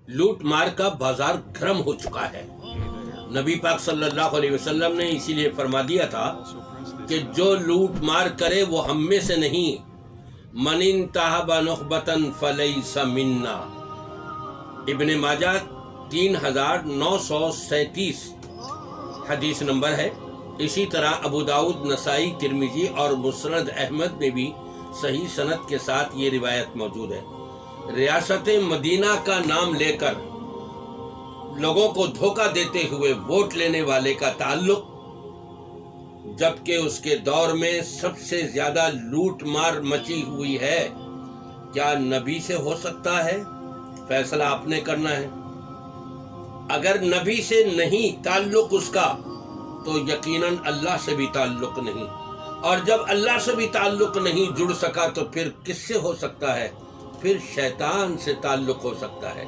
لوٹ مار کا بازار گرم ہو چکا ہے۔ نبی پاک صلی اللہ علیہ وسلم نے اسی لیے فرما دیا تھا کہ جو لوٹ مار کرے وہ ہم میں سے نہیں، من انتہب نخبتن فلیس منا۔ ابن ماجہ 3937 حدیث نمبر ہے۔ اسی طرح ابو داؤد، نسائی، ترمذی اور مسند احمد میں بھی صحیح سند کے ساتھ یہ روایت موجود ہے۔ ریاست مدینہ کا نام لے کر لوگوں کو دھوکہ دیتے ہوئے ووٹ لینے والے کا تعلق، جبکہ اس کے دور میں سب سے زیادہ لوٹ مار مچی ہوئی ہے، کیا نبی سے ہو سکتا ہے؟ فیصلہ آپ نے کرنا ہے۔ اگر نبی سے نہیں تعلق اس کا تو یقیناً اللہ سے بھی تعلق نہیں، اور جب اللہ سے بھی تعلق نہیں جڑ سکا تو پھر کس سے ہو سکتا ہے؟ پھر شیطان سے تعلق ہو سکتا ہے۔